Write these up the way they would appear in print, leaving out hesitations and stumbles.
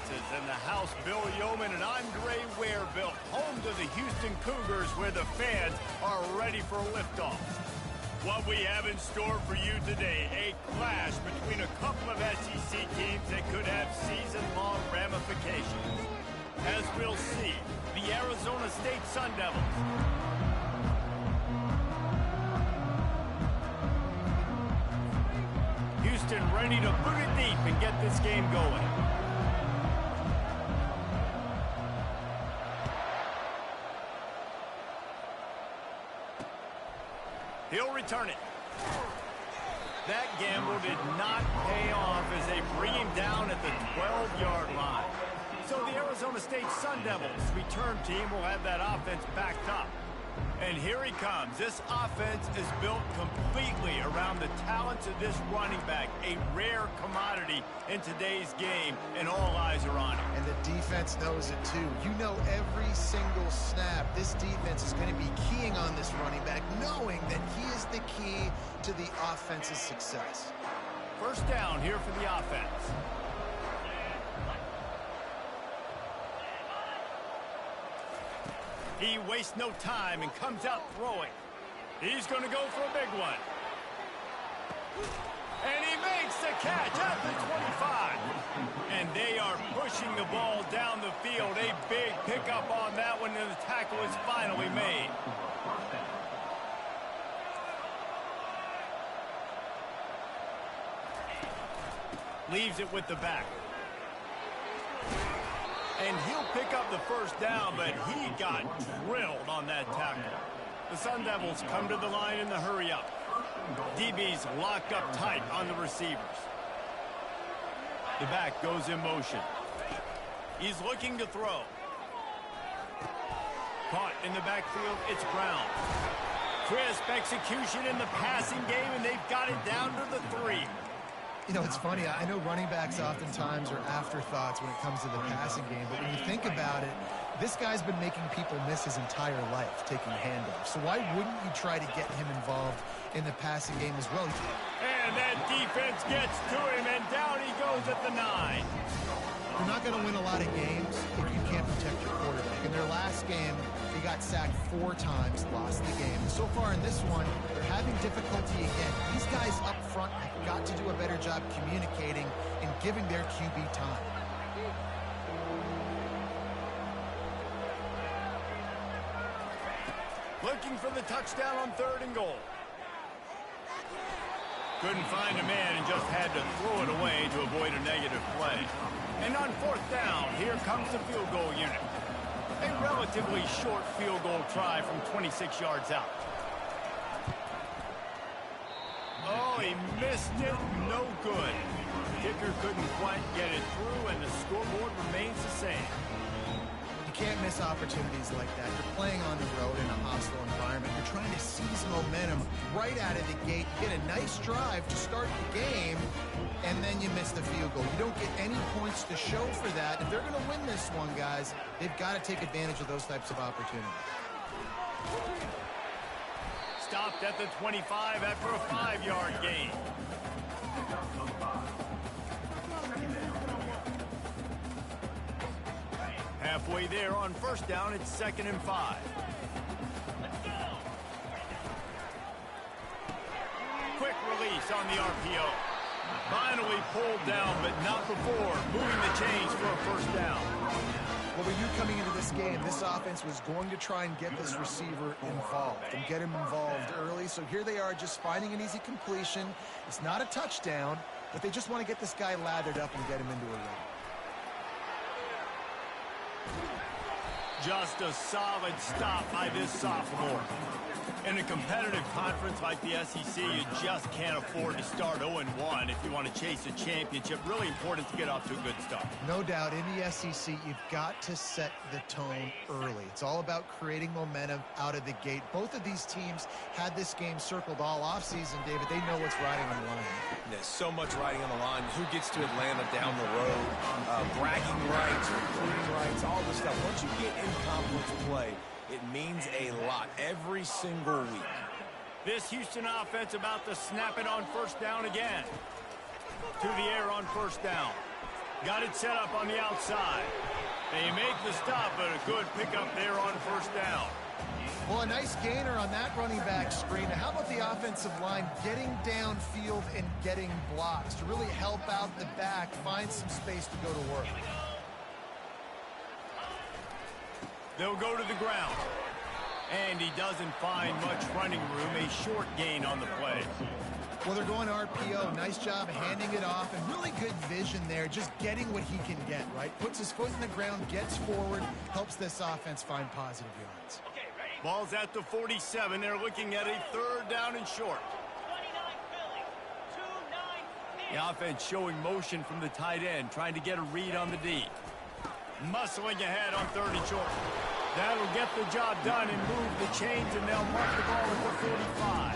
faces in the house. Bill Yeoman and Andre Ware built home to the Houston Cougars, where the fans are ready for liftoff. What we have in store for you today, a clash between a couple of SEC teams that could have season-long ramifications. As we'll see, the Arizona State Sun Devils. Houston ready to boot it deep and get this game going. He'll return it. That gamble did not pay off as they bring him down at the 12-yard line. So the Arizona State Sun Devils return team will have that offense backed up. And here he comes. This offense is built completely around the talents of this running back, a rare commodity in today's game, and all eyes are on him. And the defense knows it too. You know every single snap, this defense is going to be keying on this running back, knowing that he is the key to the offense's success. First down here for the offense. He wastes no time and comes out throwing. He's going to go for a big one. And he makes the catch at the 25. And they are pushing the ball down the field. A big pickup on that one, and the tackle is finally made. Leaves it with the back. And he'll pick up the first down, but he got drilled on that tackle. The Sun Devils come to the line in the hurry-up. DB's locked up tight on the receivers. The back goes in motion. He's looking to throw. Caught in the backfield, it's Brown. Crisp execution in the passing game, and they've got it down to the 3. You know, it's funny. I know running backs oftentimes are afterthoughts when it comes to the passing game, but when you think about it, this guy's been making people miss his entire life taking handoffs. So why wouldn't you try to get him involved in the passing game as well? And that defense gets to him, and down he goes at the 9. You're not going to win a lot of games if you can't protect your quarterback. In their last game, he got sacked 4 times, lost the game. And so far in this one, they're having difficulty again. These guys up front have got to do a better job communicating and giving their QB time. Looking for the touchdown on 3rd and goal. Couldn't find a man and just had to throw it away to avoid a negative play. And on 4th down, here comes the field goal unit. A relatively short field goal try from 26 yards out. Oh, he missed it. No good. Kicker couldn't quite get it through, and the scoreboard remains the same. You can't miss opportunities like that. You're playing on the road in a hostile environment. You're trying to seize momentum right out of the gate. Get a nice drive to start the game, and then you miss the field goal. You don't get any points to show for that. If they're going to win this one, guys, they've got to take advantage of those types of opportunities. Stopped at the 25 after a 5-yard gain. Halfway there on 1st down, it's 2nd and 5. Quick release on the RPO. Finally pulled down, but not before moving the chains for a 1st down. Well, when you coming into this game, this offense was going to try and get this receiver involved and get him involved early. So here they are just finding an easy completion. It's not a touchdown, but they just want to get this guy lathered up and get him into a run. Just a solid stop by this sophomore. In a competitive conference like the SEC, you just can't afford to start 0-1 if you want to chase a championship. Really important to get off to a good start. No doubt, in the SEC, you've got to set the tone early. It's all about creating momentum out of the gate. Both of these teams had this game circled all offseason, David. They know what's riding on the line. There's so much riding on the line. Who gets to Atlanta down the road? Bragging rights, recruiting rights, all this stuff. Once you get in conference play, it means a lot every single week. This Houston offense about to snap it on 1st down again. To the air on 1st down. Got it set up on the outside. They make the stop, but a good pickup there on first down. Well, a nice gainer on that running back screen. How about the offensive line getting downfield and getting blocks to really help out the back, find some space to go to work? They'll go to the ground. And he doesn't find much running room. A short gain on the play. Well, they're going RPO. Nice job handing it off, and really good vision there, just getting what he can get, right? Puts his foot in the ground, gets forward, helps this offense find positive yards. Ball's at the 47. They're looking at a third down and short. The offense showing motion from the tight end, trying to get a read on the D. Muscling ahead on third and short. That'll get the job done and move the chains, and they'll mark the ball at the 45.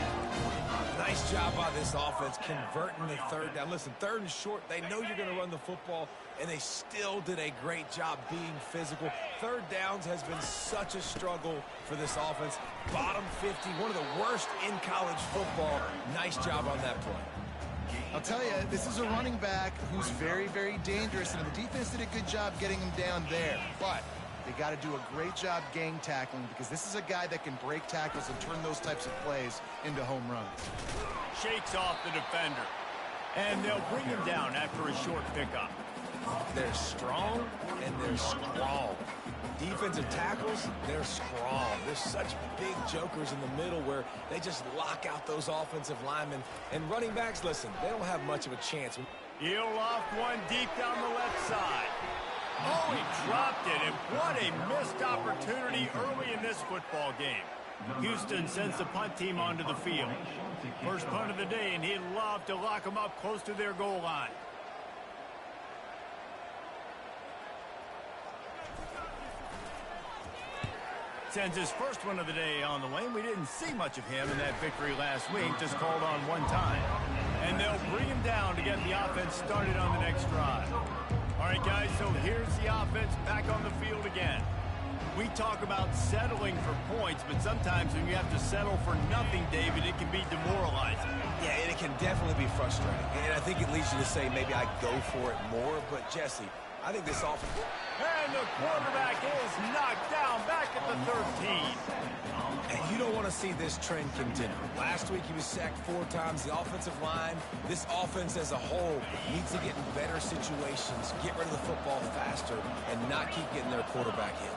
Nice job by this offense converting the third down. Listen, third and short, they know you're going to run the football, and they still did a great job being physical. Third downs has been such a struggle for this offense. Bottom 50, one of the worst in college football. Nice job on that play. I'll tell you, this is a running back who's very, very dangerous, and the defense did a good job getting him down there. But they got to do a great job gang tackling, because this is a guy that can break tackles and turn those types of plays into home runs. Shakes off the defender. And they'll bring him down after a short pickup. They're strong and they're strong. Defensive tackles, they're strong. There's such big jokers in the middle where they just lock out those offensive linemen. And running backs, listen, they don't have much of a chance. He'll loft one deep down the left side. Oh, he dropped it, and what a missed opportunity early in this football game. Houston sends the punt team onto the field. First punt of the day, and he'd love to lock them up close to their goal line. Sends his first one of the day on the way. We didn't see much of him in that victory last week, just called on one time. And they'll bring him down to get the offense started on the next drive. All right, guys, so here's the offense back on the field again. We talk about settling for points, but sometimes when you have to settle for nothing, David, it can be demoralizing. Yeah, and it can definitely be frustrating. And I think it leads you to say maybe I go for it more. But, Jesse, I think this offense... And the quarterback is knocked down back at the 13. And you don't want to see this trend continue. Last week he was sacked 4 times. The offensive line, this offense as a whole, needs to get in better situations, get rid of the football faster, and not keep getting their quarterback hit.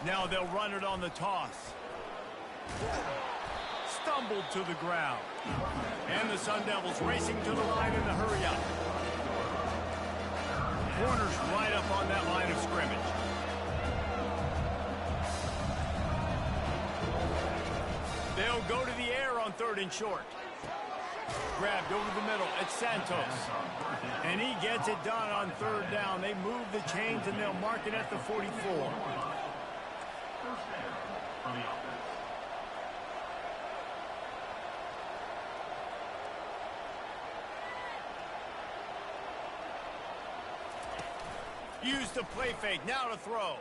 Now they'll run it on the toss. Stumbled to the ground. And the Sun Devils racing to the line in the hurry-up. Corners right up on that line of scrimmage. They'll go to the air on third and short. Grabbed over the middle. It's Santos. And he gets it done on third down. They move the chains, and they'll mark it at the 44. Used the play fake, now to throw.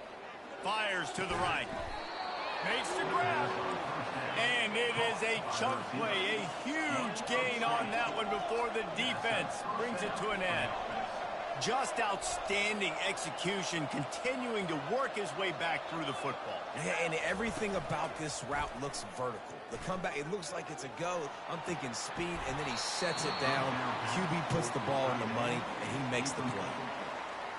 Fires to the right. Makes the grab. And it is a chunk play, a huge gain on that one before the defense brings it to an end. Just outstanding execution, continuing to work his way back through the football. And everything about this route looks vertical. The comeback, it looks like it's a go. I'm thinking speed, and then he sets it down. QB puts the ball in the money, and he makes the play.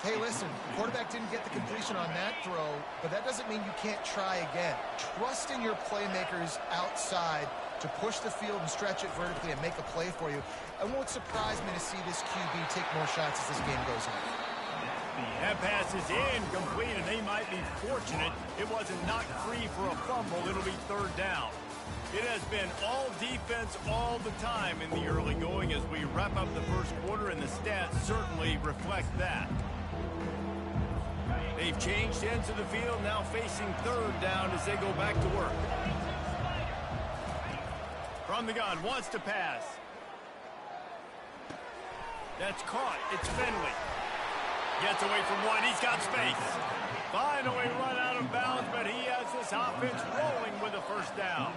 Hey, listen, quarterback didn't get the completion on that throw, but that doesn't mean you can't try again. Trust in your playmakers outside to push the field and stretch it vertically and make a play for you. It won't surprise me to see this QB take more shots as this game goes on. That pass is incomplete, and they might be fortunate it wasn't knocked free for a fumble. It'll be third down. It has been all defense all the time in the early going as we wrap up the first quarter, and the stats certainly reflect that. They've changed ends of the field, now facing third down as they go back to work. From the gun, wants to pass. That's caught. It's Finley. Gets away from one. He's got space. Finally run out of bounds, but he has this offense rolling with a first down.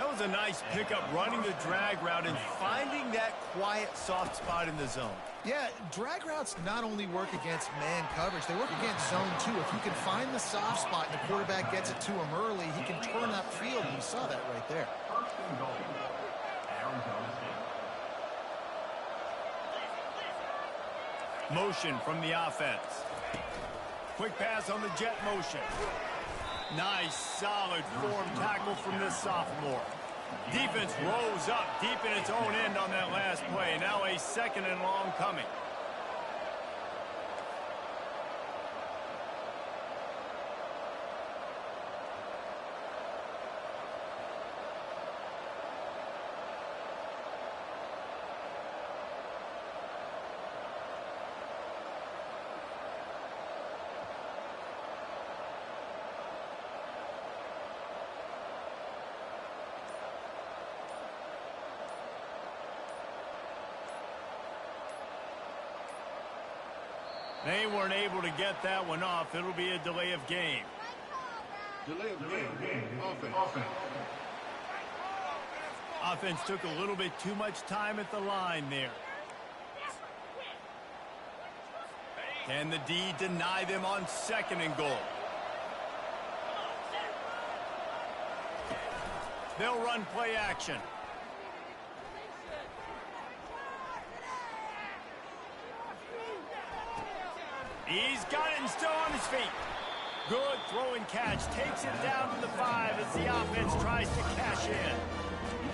That was a nice pickup, running the drag route and finding that quiet, soft spot in the zone. Yeah, drag routes not only work against man coverage, they work against zone too. If you can find the soft spot and the quarterback gets it to him early, he can turn upfield, and you saw that right there. Motion from the offense. Quick pass on the jet motion. Nice, solid form tackle from this sophomore. Defense rose up deep in its own end on that last play. Now a 2nd and long coming. They weren't able to get that one off. It'll be a delay of game. Delay of game. Offense. Offense took a little bit too much time at the line there. Can the D deny them on 2nd and goal? They'll run play action. He's got it and still on his feet. Good throw and catch. Takes it down to the 5 as the offense tries to cash in.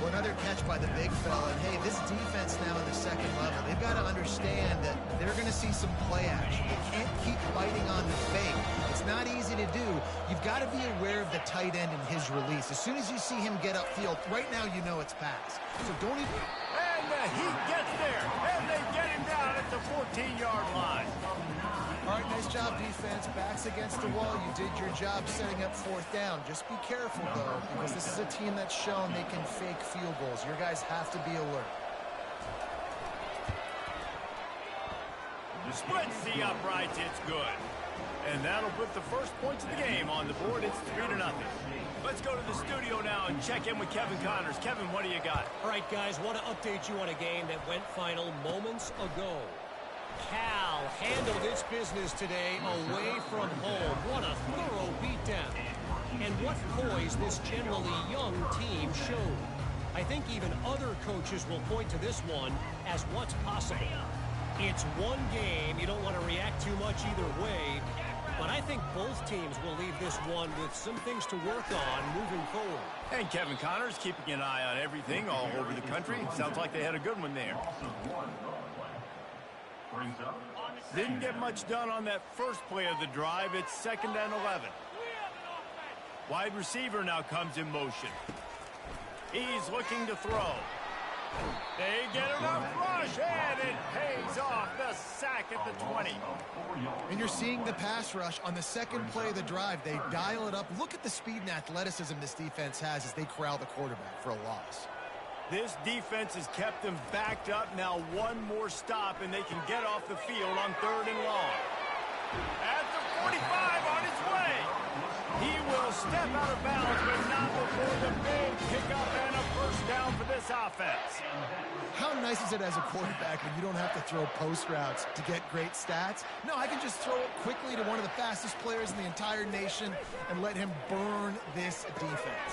Well, another catch by the big fella. And, hey, this defense now in the 2nd level, they've got to understand that they're going to see some play action. They can't keep biting on the fake. It's not easy to do. You've got to be aware of the tight end and his release. As soon as you see him get upfield, right now you know it's pass. So don't even... And the Heat gets there. And they get him down at the 14-yard line. All right, nice job, defense. Backs against the wall. You did your job setting up 4th down. Just be careful, though, because this is a team that's shown they can fake field goals. Your guys have to be alert. Splits the uprights. It's good. And that'll put the first points of the game on the board. It's 3-0. Let's go to the studio now and check in with Kevin Connors. Kevin, what do you got? All right, guys, want to update you on a game that went final moments ago. Cal handled its business today away from home. What a thorough beatdown. And what poise this generally young team showed. I think even other coaches will point to this one as what's possible. It's one game. You don't want to react too much either way. But I think both teams will leave this one with some things to work on moving forward. And Kevin Connors keeping an eye on everything all over the country. Sounds like they had a good one there. Didn't get much done on that first play of the drive. It's 2nd and 11. Wide receiver now comes in motion. He's looking to throw. They get enough rush, and it pays off. The sack at the 20. And you're seeing the pass rush on the 2nd play of the drive. They dial it up. Look at the speed and athleticism this defense has as they corral the quarterback for a loss. This defense has kept them backed up. Now one more stop, and they can get off the field on 3rd and long. At the 45 on his way. He will step out of bounds, but not before the big pickup and a first down for this offense. How nice is it as a quarterback when you don't have to throw post routes to get great stats? No, I can just throw it quickly to one of the fastest players in the entire nation and let him burn this defense.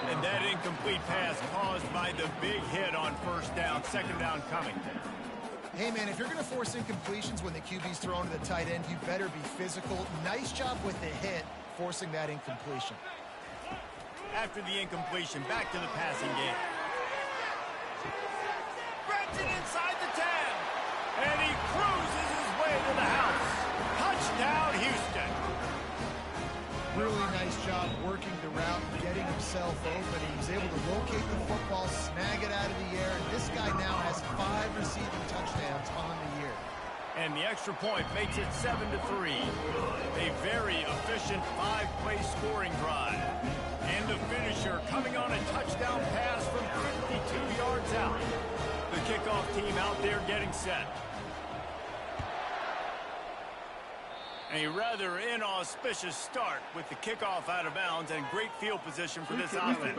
And that incomplete pass caused by the big hit on first down. 2nd down coming. Hey, man, if you're going to force incompletions when the QB's thrown to the tight end, you better be physical. Nice job with the hit, forcing that incompletion. After the incompletion, back to the passing game. Gretchen inside the 10. And he cruises his way to the house. Touchdown, Houston. Really nice job working the route, getting himself open. He was able to locate the football, snag it out of the air, and this guy now has 5 receiving touchdowns on the year. And the extra point makes it 7-3. A very efficient 5-play scoring drive. And the finisher coming on a touchdown pass from 52 yards out. The kickoff team out there getting set. A rather inauspicious start with the kickoff out of bounds and great field position for this offense.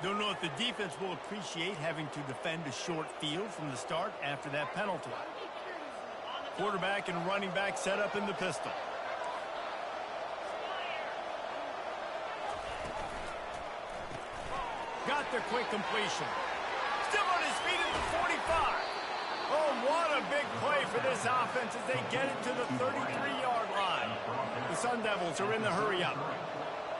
Don't know if the defense will appreciate having to defend a short field from the start after that penalty. Quarterback and running back set up in the pistol. Got the quick completion. Still on his feet at the 45. Oh, what a big play for this offense as they get it to the 33-yard line. The Sun Devils are in the hurry-up.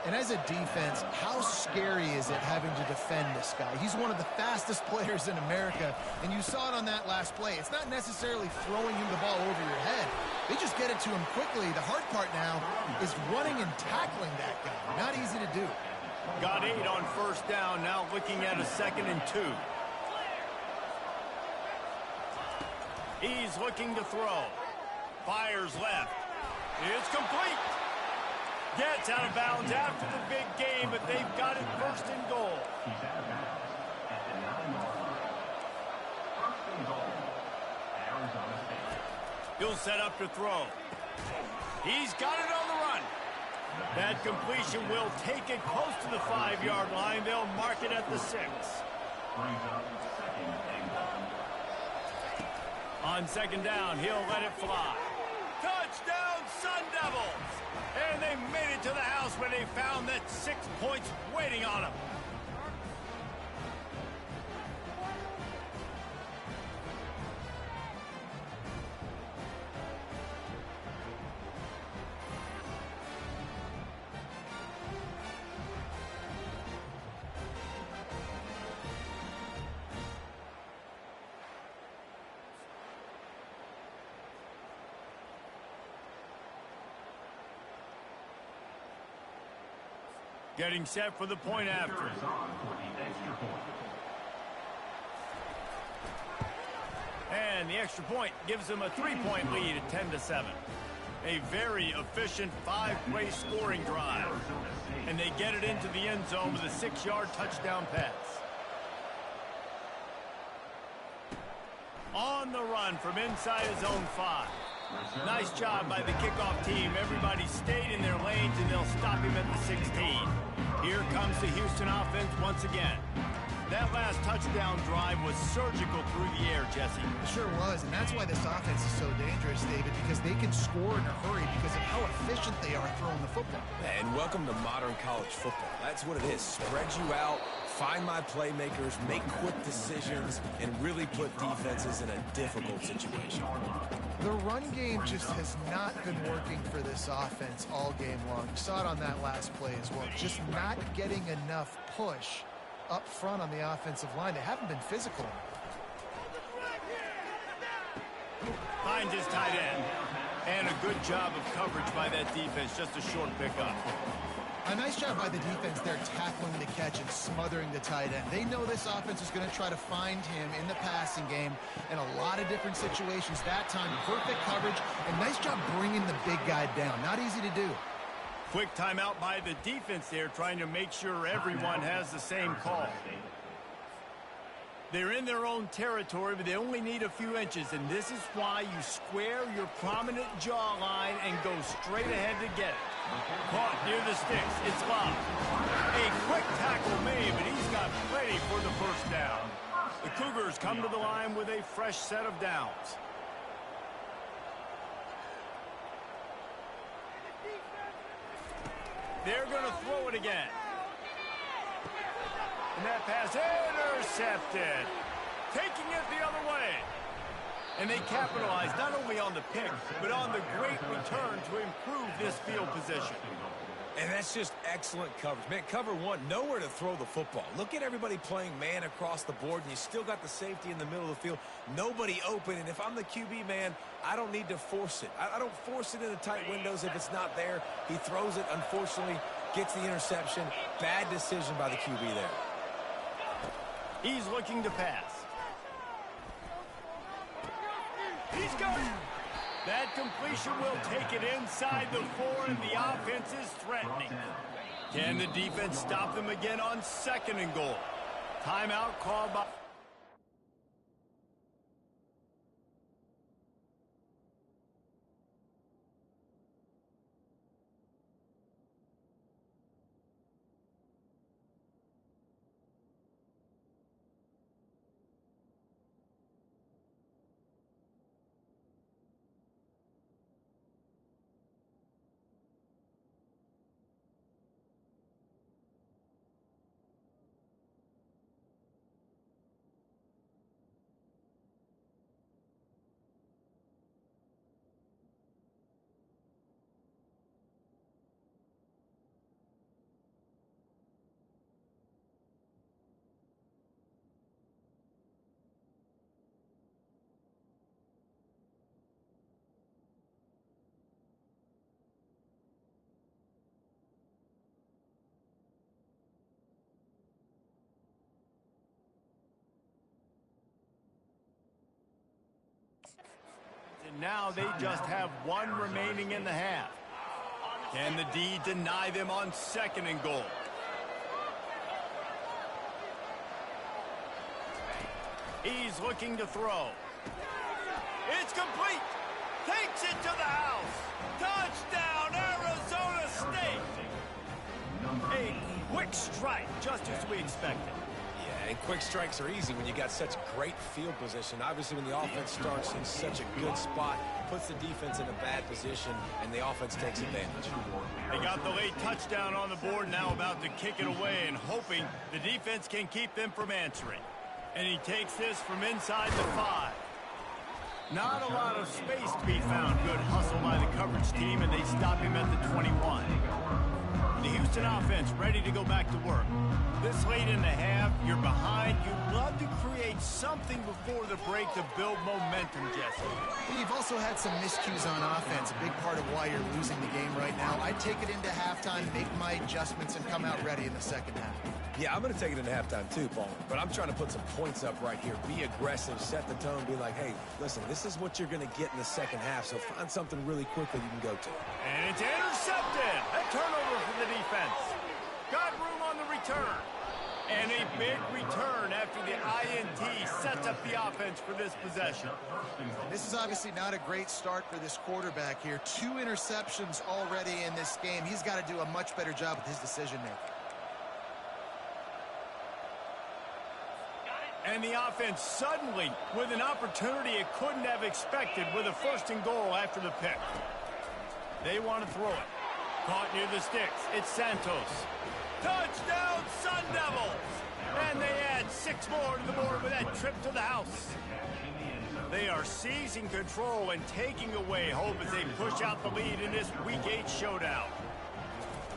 And as a defense, how scary is it having to defend this guy? He's one of the fastest players in America, and you saw it on that last play. It's not necessarily throwing him the ball over your head. They just get it to him quickly. The hard part now is running and tackling that guy. Not easy to do. Got 8 on first down, now looking at a 2nd and 2. He's looking to throw. Fires left. It's complete. Gets out of bounds after the big game, but they've got it 1st and goal. He'll set up to throw. He's got it on the run. That completion will take it close to the 5-yard line. They'll mark it at the 6. On 2nd down, he'll let it fly. Touchdown, Sun Devils! And they made it to the house where they found that 6 points waiting on them. Getting set for the point after. And the extra point gives them a 3-point lead at 10-7. A very efficient 5-play scoring drive. And they get it into the end zone with a 6-yard touchdown pass. On the run from inside his own 5. Nice job by the kickoff team. Everybody stayed in their lanes, and they'll stop him at the 16. Here comes the Houston offense once again. That last touchdown drive was surgical through the air, Jesse. It sure was, and that's why this offense is so dangerous, David, because they can score in a hurry because of how efficient they are throwing the football. And welcome to modern college football. That's what it is. Spread you out, find my playmakers, make quick decisions, and really put defenses in a difficult situation. The run game just has not been working for this offense all game long. You saw it on that last play as well. Just not getting enough push up front on the offensive line. They haven't been physical. Finds his tight end. And a good job of coverage by that defense. Just a short pickup. A nice job by the defense there tackling the catch and smothering the tight end. They know this offense is going to try to find him in the passing game in a lot of different situations. That time, perfect coverage, and nice job bringing the big guy down. Not easy to do. Quick timeout by the defense there, trying to make sure everyone has the same call. They're in their own territory, but they only need a few inches, and this is why you square your prominent jawline and go straight ahead to get it. Caught near the sticks. It's Love. A quick tackle made, but he's got plenty for the 1st down. The Cougars come to the line with a fresh set of downs. They're going to throw it again. And that pass intercepted. Taking it the other way. And they capitalize not only on the pick, but on the great return to improve this field position. And that's just excellent coverage. Man, cover one, nowhere to throw the football. Look at everybody playing man across the board, and you still got the safety in the middle of the field. Nobody open, and if I'm the QB, man, I don't need to force it. I don't force it into tight windows if it's not there. He throws it, unfortunately, gets the interception. Bad decision by the QB there. He's looking to pass. He's going. That completion will take it inside the 4, and the offense is threatening. Can the defense stop them again on 2nd and goal? Timeout called by... now they just have one remaining in the half. Can the D deny them on 2nd and goal? He's looking to throw. It's complete. Takes it to the house. Touchdown, Arizona State. A quick strike, just as we expected. Yeah, and quick strikes are easy when you got such great field position. Obviously, when the offense starts in such a good spot, puts the defense in a bad position, and the offense takes advantage. They got the late touchdown on the board, now about to kick it away and hoping the defense can keep them from answering. And he takes this from inside the 5. Not a lot of space to be found. Good hustle by the coverage team, and they stop him at the 21. The Houston offense ready to go back to work. This late in the half, you're behind. You love to create something before the break to build momentum, Jesse. You've also had some miscues on offense, a big part of why you're losing the game right now. I'd take it into halftime, make my adjustments, and come out ready in the 2nd half. Yeah, I'm going to take it into halftime too, Paul. But I'm trying to put some points up right here. Be aggressive, set the tone, be like, hey, listen, this is what you're going to get in the 2nd half, so find something really quickly you can go to. And it's intercepted. A turnover for the defense. Got room on the return. And a big return after the INT sets up the offense for this possession. This is obviously not a great start for this quarterback here. 2 interceptions already in this game. He's got to do a much better job with his decision-making. And the offense suddenly with an opportunity it couldn't have expected with a 1st and goal after the pick. They want to throw it. Caught near the sticks. It's Santos. Touchdown, Sun Devils! And they add 6 more to the board with that trip to the house. They are seizing control and taking away hope as they push out the lead in this Week 8 showdown.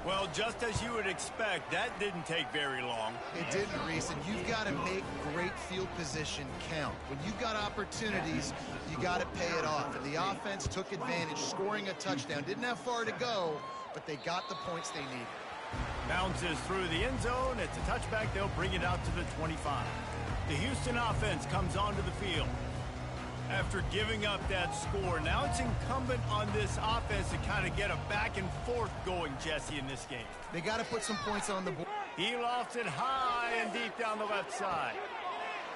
Well, just as you would expect, that didn't take very long. It didn't, Reese, and you've got to make great field position count. When you've got opportunities, you got to pay it off. And the offense took advantage, scoring a touchdown. Didn't have far to go, but they got the points they needed. Bounces through the end zone. It's a touchback. They'll bring it out to the 25. The Houston offense comes onto the field. After giving up that score, now it's incumbent on this offense to kind of get a back and forth going, Jesse, in this game. They got to put some points on the board. He lofts it high and deep down the left side.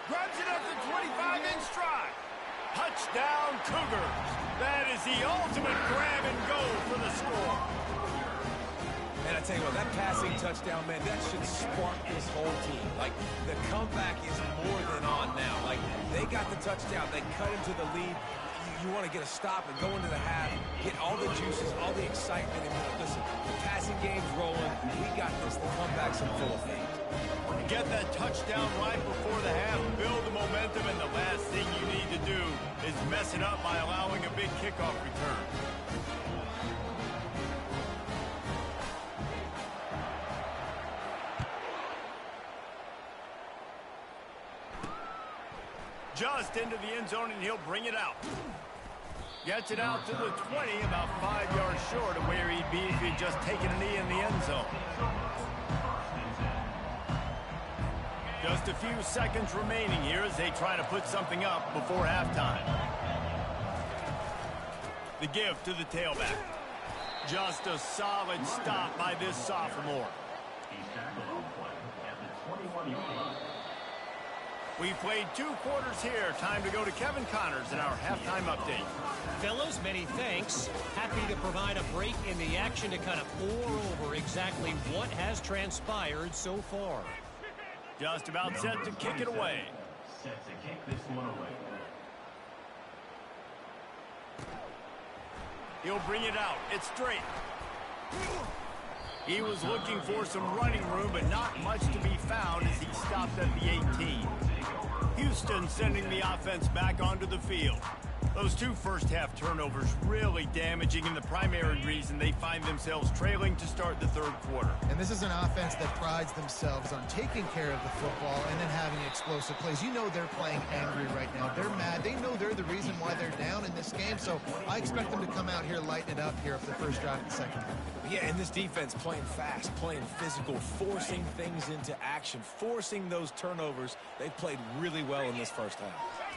Grabs it up to 25 in stride. Touchdown, Cougars. That is the ultimate grab and go for the score. And I tell you what, that passing touchdown, man, that should spark this whole team. Like, the comeback is more than on now. Like, they got the touchdown. They cut into the lead. You want to get a stop and go into the half, get all the juices, all the excitement. And listen, the passing game's rolling. We got this. The comeback's in full effect. Get that touchdown right before the half, build the momentum, and the last thing you need to do is mess it up by allowing a big kickoff return. Just into the end zone, and he'll bring it out. Gets it out to the 20, about 5 yards short of where he'd be if he'd just taken a knee in the end zone. Just a few seconds remaining here as they try to put something up before halftime. The give to the tailback. Just a solid stop by this sophomore. We played 2 quarters here. Time to go to Kevin Connors in our halftime update. Fellas, many thanks. Happy to provide a break in the action to kind of pour over exactly what has transpired so far. Just about set to kick it away. Set to kick this one away. He'll bring it out. It's straight. He was looking for some running room, but not much to be found as he stopped at the 18. Houston sending the offense back onto the field. Those 2 first-half turnovers really damaging, and the primary reason they find themselves trailing to start the 3rd quarter. And this is an offense that prides themselves on taking care of the football and then having explosive plays. You know they're playing angry right now. They're mad. They know they're the reason why they're down in this game, so I expect them to come out here, lighten it up here for the first drive of the 2nd half. Yeah, and this defense playing fast, playing physical, forcing things into action, forcing those turnovers. They've played really well in this first half.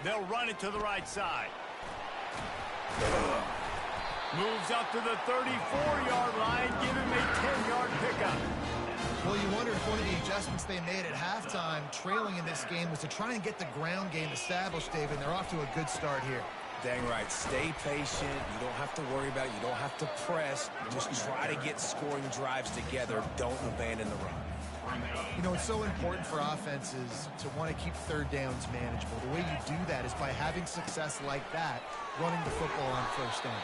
They'll run it to the right side. Moves up to the 34-yard line, give him a 10-yard pickup. Well, you wondered if one of the adjustments they made at halftime, trailing in this game, was to try and get the ground game established, David. They're off to a good start here. Dang right. Stay patient. You don't have to worry about it. You don't have to press. Just try to get scoring drives together. Don't abandon the run. You know, it's so important for offenses to want to keep third downs manageable. The way you do that is by having success like that, running the football on first down.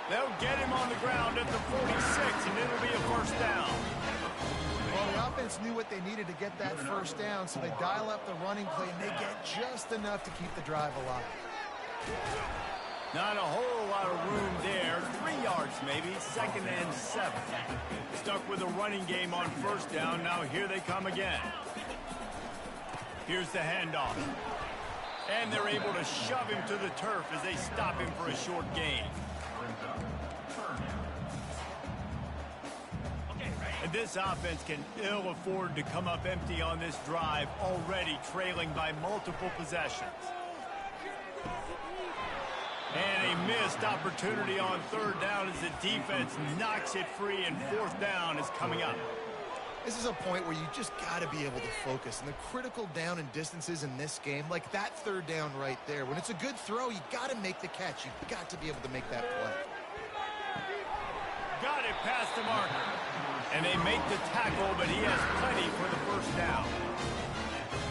They'll get him on the ground at the 46, and it'll be a first down. Well, the offense knew what they needed to get that first down, so they dial up the running play, and they get just enough to keep the drive alive. Not a whole lot of room there. 3 yards maybe, 2nd and 7. Stuck with a running game on first down. Now here they come again. Here's the handoff. And they're able to shove him to the turf as they stop him for a short gain. And this offense can ill afford to come up empty on this drive, already trailing by multiple possessions. And a missed opportunity on 3rd down as the defense knocks it free, and 4th down is coming up. This is a point where you just got to be able to focus. And the critical down and distances in this game, like that 3rd down right there, when it's a good throw, you got to make the catch. You've got to be able to make that play. Got it past the marker. And they make the tackle, but he has plenty for the first down.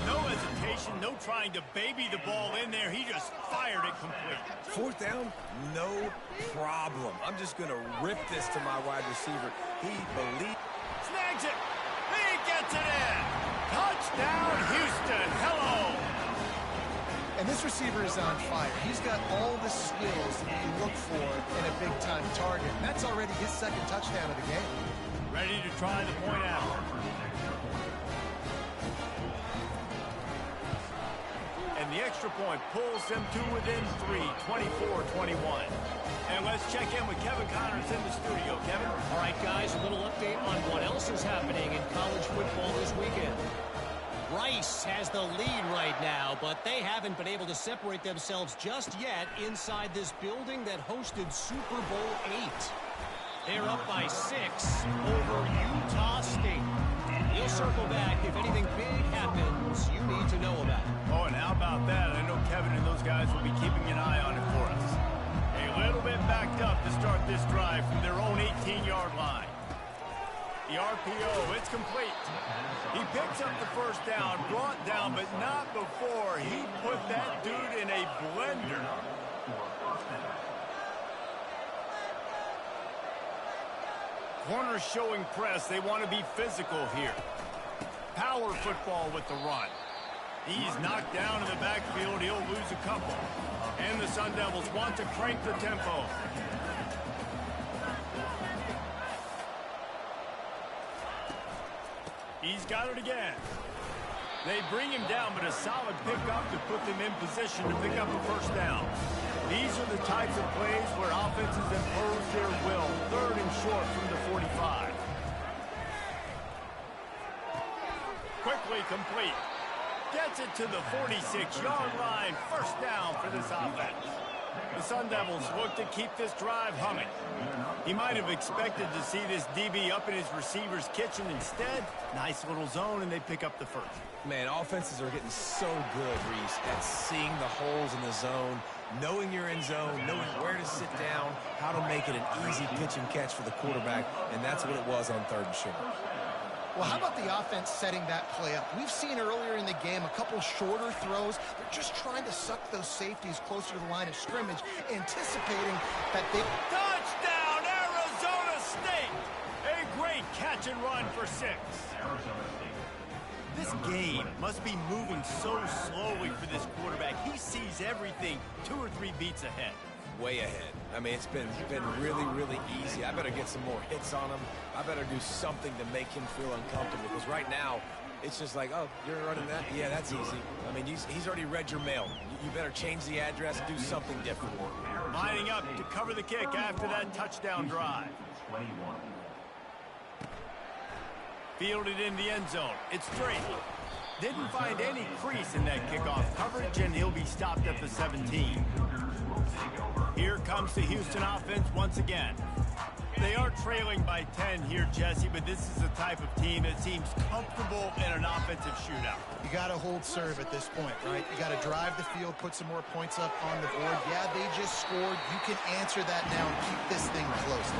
No hesitation, no trying to baby the ball in there. He just fired it complete. 4th down, no problem. I'm just going to rip this to my wide receiver. He believes. Snags it. He gets it in. Touchdown, Houston. Hello. And this receiver is on fire. He's got all the skills you look for in a big-time target. And that's already his 2nd touchdown of the game. Ready to try the point out. And the extra point pulls them to within 3, 24-21. And let's check in with Kevin Connors in the studio. Kevin? All right, guys, a little update on what else is happening in college football this weekend. Rice has the lead right now, but they haven't been able to separate themselves just yet inside this building that hosted Super Bowl 8. They're up by 6 over Utah State. We'll circle back if anything big happens you need to know about. Oh, and how about that? I know Kevin and those guys will be keeping an eye on it for us. A little bit backed up to start this drive from their own 18-yard line. The RPO, it's complete. He picks up the first down, brought down, but not before he put that dude in a blender. Corners showing press. They want to be physical here. Power football with the run. He's knocked down in the backfield. He'll lose a couple. And the Sun Devils want to crank the tempo. He's got it again. They bring him down, but a solid pickup to put them in position to pick up a first down. These are the types of plays where offenses impose their will. 3rd and short from the 45. Quickly complete. Gets it to the 46-yard line. First down for this offense. The Sun Devils look to keep this drive humming. He might have expected to see this DB up in his receiver's kitchen. Instead, nice little zone, and they pick up the first. Man, offenses are getting so good, Reese, at seeing the holes in the zone, knowing you're in zone, knowing where to sit down, how to make it an easy pitch and catch for the quarterback, and that's what it was on 3rd and short. Well, how about the offense setting that play up? We've seen earlier in the game a couple shorter throws. They're just trying to suck those safeties closer to the line of scrimmage, anticipating that they... Touchdown, Arizona State! A great catch and run for 6. This game must be moving so slowly for this quarterback. He sees everything 2 or 3 beats ahead. Way ahead. I mean, it's been really, really easy. I better get some more hits on him. I better do something to make him feel uncomfortable, because right now, it's just like, oh, you're running that? Yeah, that's easy. I mean, he's already read your mail. You better change the address, do something different. Lining up to cover the kick after that touchdown drive. Fielded in the end zone. It's straight. Didn't find any crease in that kickoff coverage, and he'll be stopped at the 17. Here comes the Houston offense once again. They are trailing by 10 here, Jesse, but this is the type of team that seems comfortable in an offensive shootout. You got to hold serve at this point, right? You got to drive the field, put some more points up on the board. Yeah, they just scored. You can answer that now and keep this thing close.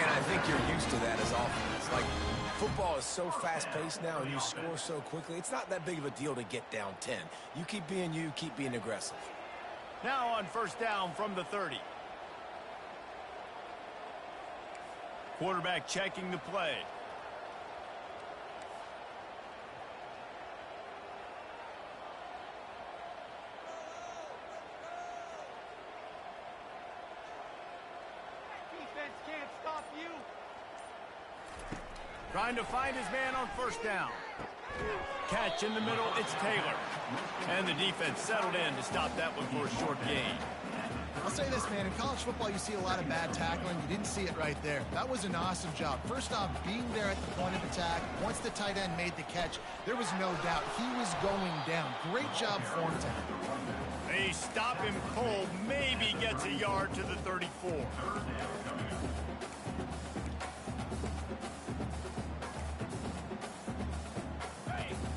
And I think you're used to that as offense. Like, football is so fast-paced now and you score so quickly, it's not that big of a deal to get down 10. You keep being aggressive. Now on first down from the 30. Quarterback checking the play. Defense can't stop you. Trying to find his man on first down. Catch in the middle, it's Taylor. And the defense settled in to stop that one for a short gain. I'll say this, man. In college football, you see a lot of bad tackling. You didn't see it right there. That was an awesome job. First off, being there at the point of attack. Once the tight end made the catch, there was no doubt he was going down. Great job form tackle. They stop him cold. Maybe gets a yard to the 34.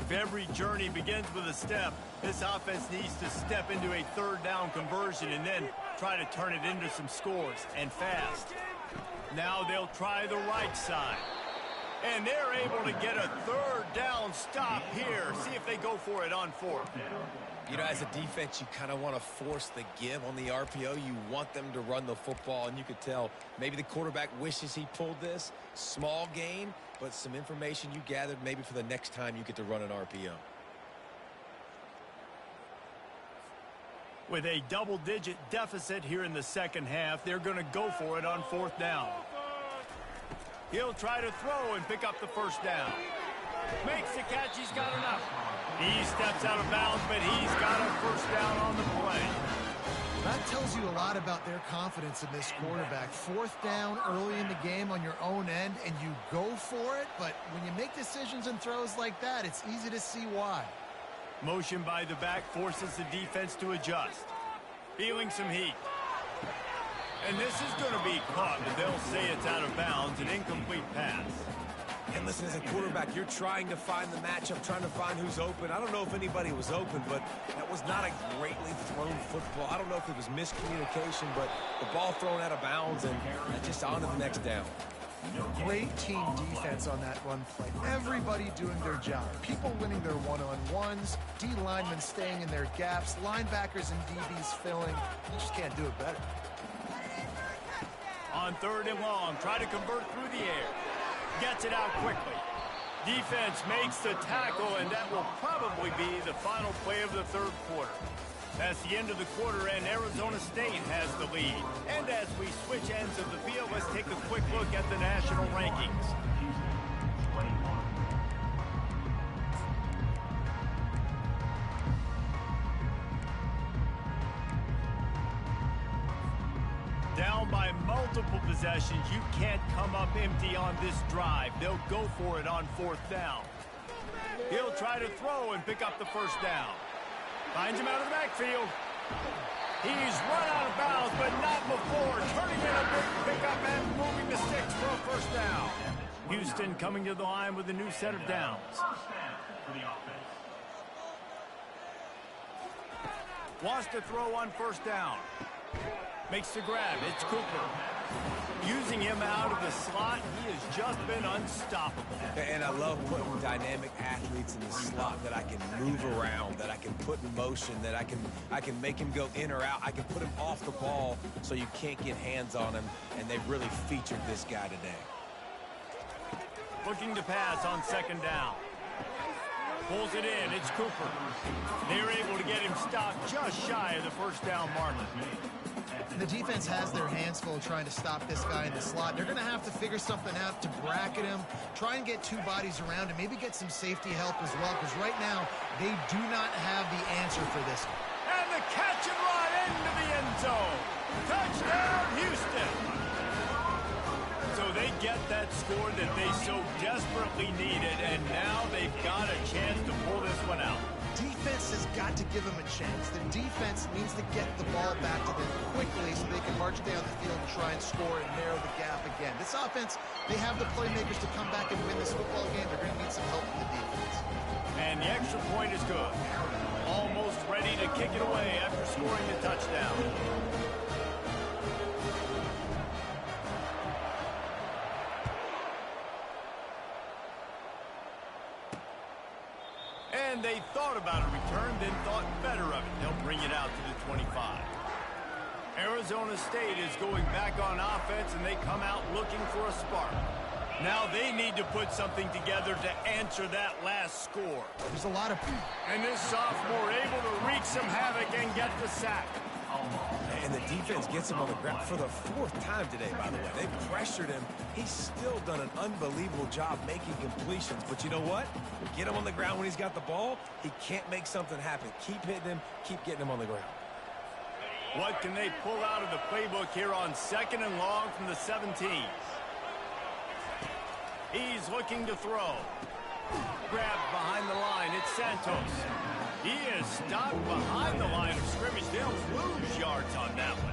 If every journey begins with a step, this offense needs to step into a third down conversion and then try to turn it into some scores, and fast. Now they'll try the right side. And they're able to get a third down stop here. See if they go for it on fourth. You know, as a defense, you kind of want to force the give on the RPO. You want them to run the football, and you could tell maybe the quarterback wishes he pulled this. Small gain, but some information you gathered maybe for the next time you get to run an RPO. With a double-digit deficit here in the second half, they're going to go for it on fourth down. He'll try to throw and pick up the first down. Makes the catch. He's got enough. He steps out of bounds, but he's got a first down on the play. That tells you a lot about their confidence in this quarterback. Fourth down early in the game on your own end, and you go for it. But when you make decisions and throws like that, it's easy to see why. Motion by the back forces the defense to adjust. Feeling some heat. And this is going to be caught, but they'll say it's out of bounds, an incomplete pass. And listen, as a quarterback, you're trying to find the matchup, trying to find who's open. I don't know if anybody was open, but that was not a greatly thrown football. I don't know if it was miscommunication, but the ball thrown out of bounds and just on to the next down. Great team defense on that run play. Everybody doing their job. People winning their one-on-ones, D linemen staying in their gaps, linebackers and DBs filling. You just can't do it better. On third and long, try to convert through the air. Gets it out quickly. Defense makes the tackle, and that will probably be the final play of the third quarter. That's the end of the quarter, and Arizona State has the lead. And as we switch ends of the field, let's take a quick look at the national rankings. Down by multiple possessions, you can't come up empty on this drive. They'll go for it on fourth down. He'll try to throw and pick up the first down. Finds him out of the backfield. He's run out of bounds, but not before. Turning in a big pickup and moving the sticks for a first down. Houston coming to the line with a new set of downs. Wants to throw on first down. Makes the grab. It's Cooper. Using him out of the slot, he has just been unstoppable. And I love putting dynamic athletes in the slot that I can move around, that I can put in motion, that I can make him go in or out. I can put him off the ball so you can't get hands on him, and they've really featured this guy today. Looking to pass on second down. Pulls it in. It's Cooper. They're able to get him stopped just shy of the first down marker. The defense has their hands full trying to stop this guy in the slot. They're going to have to figure something out to bracket him, try and get two bodies around him, maybe get some safety help as well, because right now they do not have the answer for this one. And the catch and run into the end zone. Touchdown, Houston. So they get that score that they so desperately needed, and now they've got a chance to pull this one out. Defense has got to give them a chance. The defense needs to get the ball back to them quickly so they can march down the field and try and score and narrow the gap again. This offense, they have the playmakers to come back and win this football game. They're going to need some help from the defense. And the extra point is good. Almost ready to kick it away after scoring the touchdown. And they thought about a return, then thought better of it. They'll bring it out to the 25. Arizona State is going back on offense, and they come out looking for a spark. Now they need to put something together to answer that last score. There's a lot of... And this sophomore able to wreak some havoc and get the sack. And the defense gets him on the ground for the fourth time today, by the way. They pressured him. He's still done an unbelievable job making completions. But you know what? Get him on the ground when he's got the ball. He can't make something happen. Keep hitting him. Keep getting him on the ground. What can they pull out of the playbook here on 2nd and long from the 17? He's looking to throw. Grabbed behind the line. It's Santos. He is stopped behind the line of scrimmage. They'll lose yards on that one.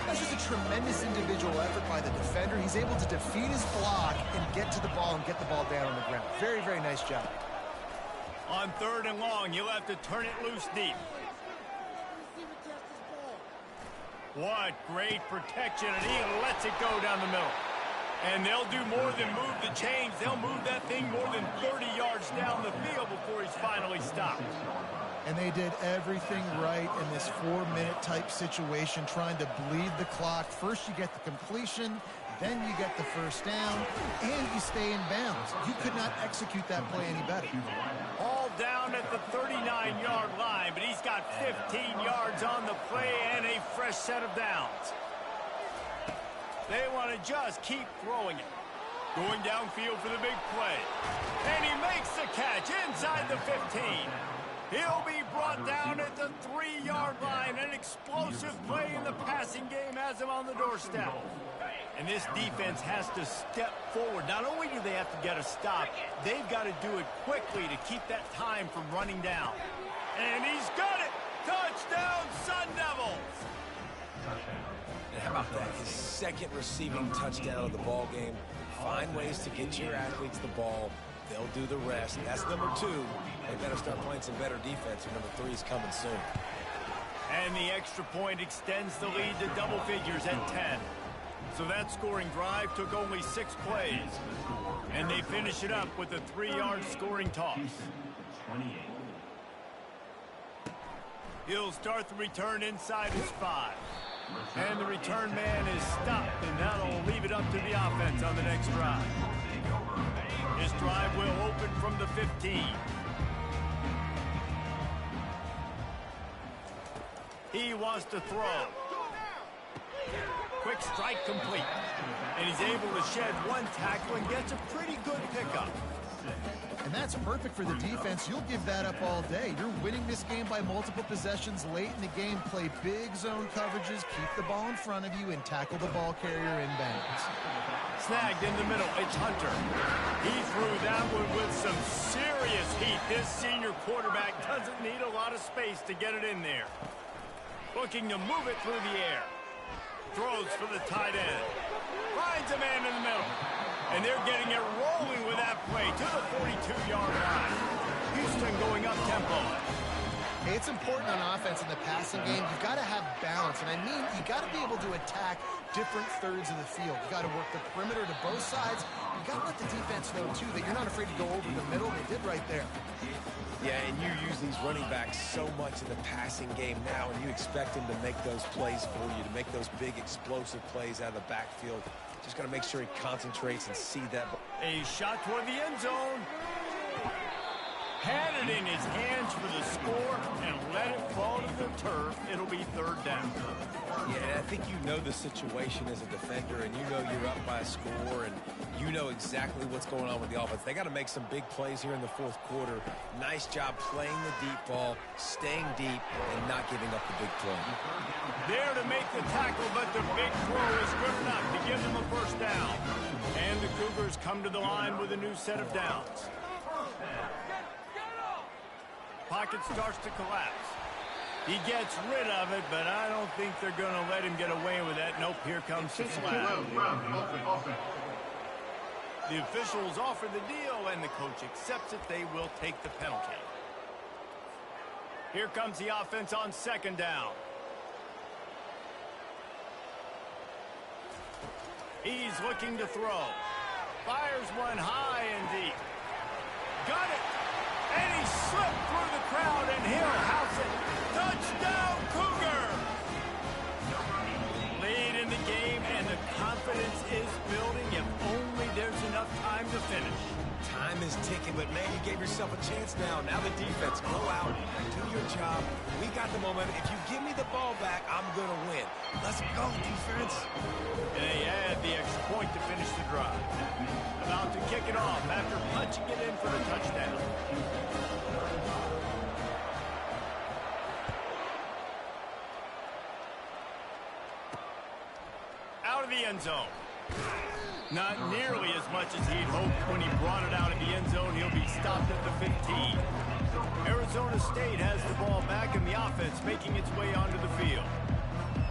That's just a tremendous individual effort by the defender. He's able to defeat his block and get to the ball and get the ball down on the ground. Very, very nice job. On 3rd and long, you'll have to turn it loose deep. What great protection, and he lets it go down the middle. And they'll do more than move the chains. They'll move that thing more than 30 yards down the field before he's finally stopped. And they did everything right in this 4-minute type situation, trying to bleed the clock. First you get the completion, then you get the first down, and you stay in bounds. You could not execute that play any better. All down at the 39-yard line, but he's got 15 yards on the play and a fresh set of downs. They want to just keep throwing it. Going downfield for the big play. And he makes the catch inside the 15. He'll be brought down at the 3-yard line. An explosive play in the passing game has him on the doorstep. And this defense has to step forward. Not only do they have to get a stop, they've got to do it quickly to keep that time from running down. And he's got it! Touchdown, Sun Devils! And how about that? His 2nd receiving touchdown of the ball game. Find ways to get your athletes the ball. They'll do the rest. That's number 2. They better start playing some better defense, or number 3 is coming soon. And the extra point extends the lead to double figures at 10. So that scoring drive took only 6 plays. And they finish it up with a 3-yard scoring toss. He'll start the return inside his 5. And the return man is stopped, and that'll leave it up to the offense on the next drive. This drive will open from the 15. He wants to throw. Quick strike complete. And he's able to shed 1 tackle and gets a pretty good pickup. And that's perfect for the defense. You'll give that up all day. You're winning this game by multiple possessions late in the game. Play big zone coverages, keep the ball in front of you, and tackle the ball carrier in bounds. Snagged in the middle. It's Hunter. He threw that one with some serious heat. This senior quarterback doesn't need a lot of space to get it in there. Looking to move it through the air. Throws for the tight end. Finds a man in the middle. And they're getting it rolling with that play to the 42-yard line. Houston going up tempo. Hey, it's important on offense in the passing game. You've got to have balance. And I mean, you got to be able to attack different thirds of the field. You got to work the perimeter to both sides. You got to let the defense know, too, that you're not afraid to go over the middle. They did right there. Yeah, and you use these running backs so much in the passing game now, and you expect them to make those plays for you, to make those big explosive plays out of the backfield. Just got to make sure he concentrates and see that. A shot toward the end zone. Had it in his hands for the score and let it fall to the turf. It'll be third down. Yeah, I think you know the situation as a defender, and you know you're up by a score, and you know exactly what's going on with the offense. They got to make some big plays here in the fourth quarter. Nice job playing the deep ball, staying deep, and not giving up the big play. There to make the tackle, but the big throw is good enough to give them a first down. And the Cougars come to the line with a new set of downs. Pocket starts to collapse. He gets rid of it, but I don't think they're going to let him get away with that. Nope, here comes the flag. The officials offer the deal, and the coach accepts it. They will take the penalty. Here comes the offense on second down. He's looking to throw. Fires one high and deep. Got it! And he slipped through the crowd, and he'll house it. Touchdown, Cougar! Lead in the game, and the confidence is building if only there's enough time to finish. Time is ticking, but man, you gave yourself a chance now. Now the defense, go out, do your job. We got the momentum. If you give me the ball back, I'm going to win. Let's go, defense. And they add the extra point to finish the drive. About to kick it off after punching it in for the touchdown. Out of the end zone. Not nearly as much as he'd hoped when he brought it out of the end zone. He'll be stopped at the 15. Arizona State has the ball back in the offense, making its way onto the field.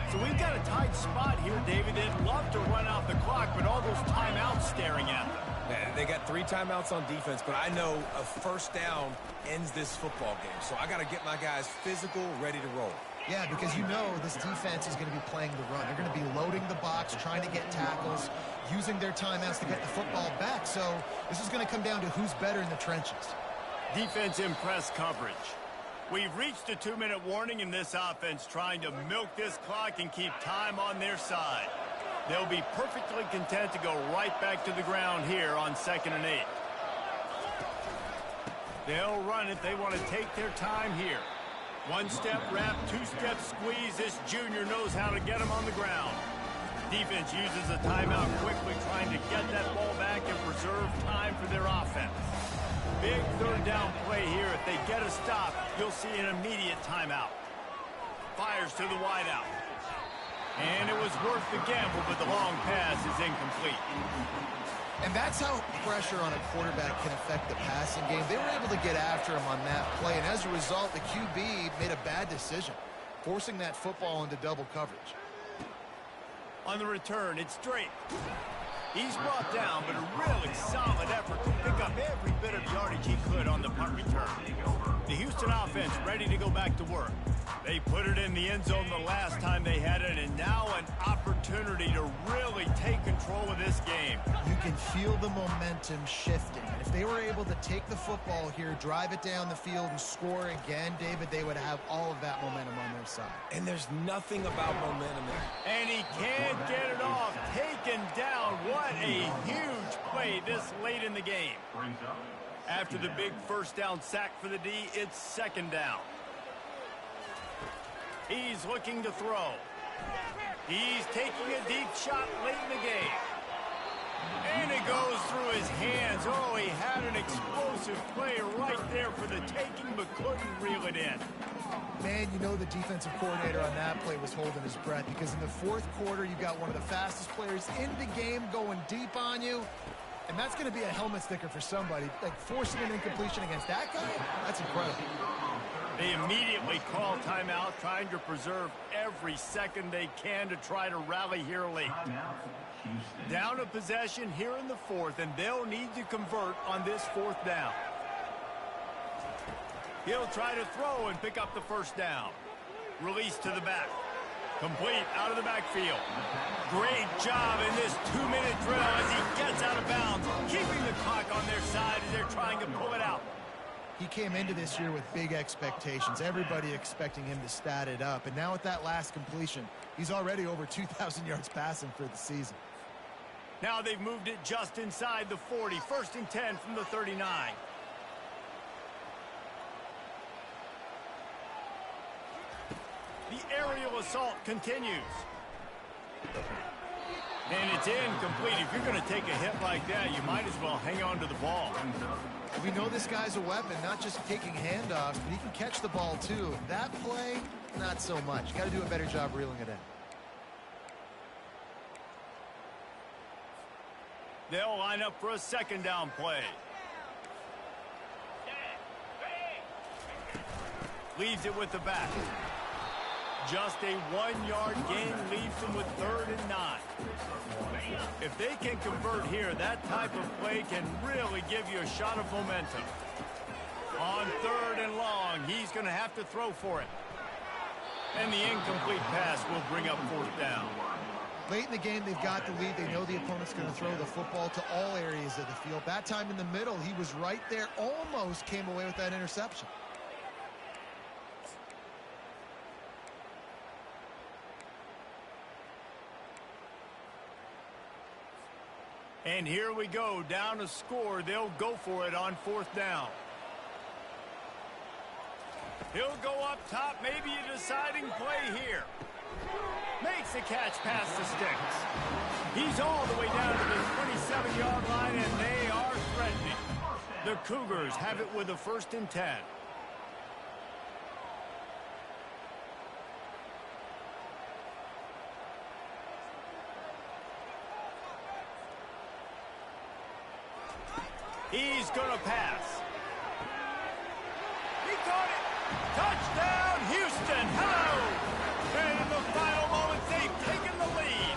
So we've got a tight spot here, David. They'd love to run out the clock, but all those timeouts staring at them. Man, they got 3 timeouts on defense, but I know a first down ends this football game. So I got to get my guys physical, ready to roll. Yeah, because you know this defense is going to be playing the run. They're going to be loading the box, trying to get tackles, using their timeouts to get the football back. So this is going to come down to who's better in the trenches. Defense in press coverage. We've reached a 2-minute warning in this offense, trying to milk this clock and keep time on their side. They'll be perfectly content to go right back to the ground here on 2nd and 8. They'll run it. They want to take their time here. 1-step wrap, 2-step squeeze. This junior knows how to get him on the ground. Defense uses a timeout quickly, trying to get that ball back and preserve time for their offense. Big third down play here. If they get a stop, you'll see an immediate timeout. Fires to the wideout. And it was worth the gamble, but the long pass is incomplete. And that's how pressure on a quarterback can affect the passing game. They were able to get after him on that play, and as a result, the QB made a bad decision, forcing that football into double coverage. On the return, it's Drake. He's brought down, but a really solid effort to pick up every bit of yardage he could on the punt return. The Houston offense ready to go back to work. They put it in the end zone the last time they had it, and now an opportunity to really take control of this game. You can feel the momentum shifting. And if they were able to take the football here, drive it down the field, and score again, David, they would have all of that momentum on their side. And there's nothing about momentum there. And he can't get it off. Taken down. What a huge play this late in the game. After the big first down sack for the D, it's 2nd down. He's looking to throw. He's taking a deep shot late in the game. And it goes through his hands. Oh, he had an explosive play right there for the taking, but couldn't reel it in. Man, you know the defensive coordinator on that play was holding his breath, because in the fourth quarter, you got one of the fastest players in the game going deep on you. And that's going to be a helmet sticker for somebody. Like, forcing an incompletion against that guy, that's incredible. They immediately call timeout, trying to preserve every second they can to try to rally here late. Down a possession here in the fourth, and they'll need to convert on this 4th down. He'll try to throw and pick up the first down. Release to the back. Complete out of the backfield. Great job in this 2-minute drill as he gets out of bounds, keeping the clock on their side as they're trying to pull it out. He came into this year with big expectations. Everybody expecting him to stat it up. And now with that last completion, he's already over 2,000 yards passing for the season. Now they've moved it just inside the 40. 1st and 10 from the 39. aerial assault continues. And it's incomplete. If you're going to take a hit like that, you might as well hang on to the ball. We know this guy's a weapon, not just taking handoffs, but he can catch the ball too. That play, not so much. Got to do a better job reeling it in. They'll line up for a second down play. Leaves it with the back. Just a 1-yard gain leaves them with 3rd and 9. If they can convert here, that type of play can really give you a shot of momentum. On 3rd and long, he's going to have to throw for it. And the incomplete pass will bring up 4th down. Late in the game, they've got the lead. They know the opponent's going to throw the football to all areas of the field. That time in the middle, he was right there, almost came away with that interception. And here we go, down a score. They'll go for it on 4th down. He'll go up top, maybe a deciding play here. Makes the catch past the sticks. He's all the way down to the 27-yard line, and they are threatening. The Cougars have it with a 1st and 10. He's going to pass. He caught it. Touchdown, Houston. Hello. And in the final moments, they've taken the lead.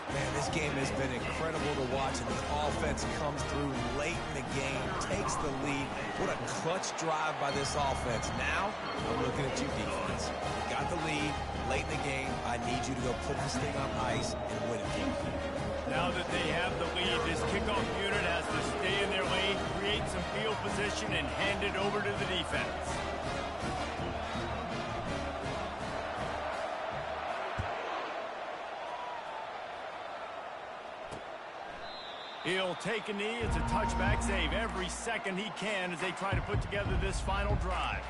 Man, this game has been incredible to watch, and the offense comes through late in the game, takes the lead. What a clutch drive by this offense. Now, we're looking at you, defense. You got the lead late in the game. I need you to go put this thing on ice and win it. Now that they have the lead, this kickoff unit has to stay in their lane, create some field position, and hand it over to the defense. He'll take a knee. It's a touchback save every second he can as they try to put together this final drive.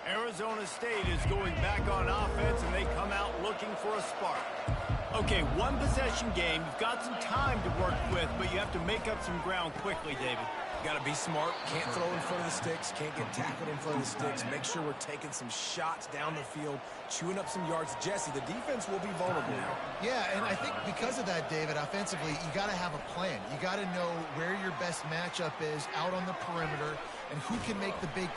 Arizona State is going back on offense, and they come out looking for a spark. Okay, 1-possession game. You've got some time to work with, but you have to make up some ground quickly, David. Got to be smart. Can't throw in front of the sticks. Can't get tackled in front of the sticks. Make sure we're taking some shots down the field, chewing up some yards. Jesse, the defense will be vulnerable now. Yeah, and I think because of that, David, offensively, you got to have a plan. You got to know where your best matchup is out on the perimeter and who can make the big.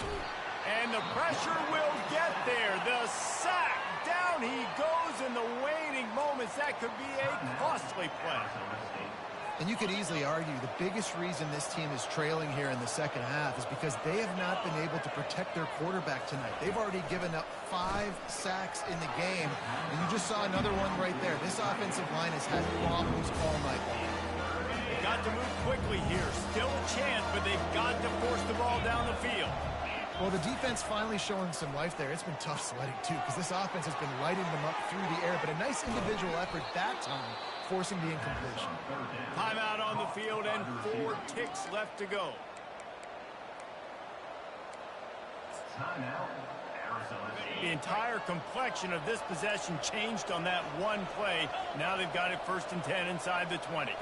And the pressure will get there. The sack. Down he goes in the waning moments. That could be a costly play. And you could easily argue the biggest reason this team is trailing here in the second half is because they have not been able to protect their quarterback tonight. They've already given up 5 sacks in the game, and you just saw another one right there. This offensive line has had problems all night long. They've got to move quickly here. Still a chance, but they've got to force the ball down the field. Well, the defense finally showing some life there. It's been tough sledding, too, because this offense has been lighting them up through the air, but a nice individual effort that time, forcing the incompletion. Timeout on the field and 4 ticks left to go. The entire complexion of this possession changed on that one play. Now they've got it 1st and 10 inside the 20.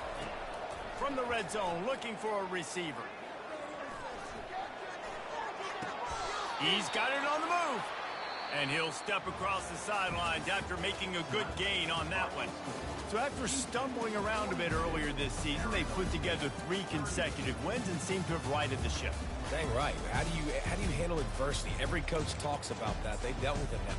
From the red zone, looking for a receiver. He's got it on the move. And he'll step across the sidelines after making a good gain on that one. So after stumbling around a bit earlier this season, they put together 3 consecutive wins and seem to have righted the ship. Dang right. How do you handle adversity? Every coach talks about that. They dealt with it now.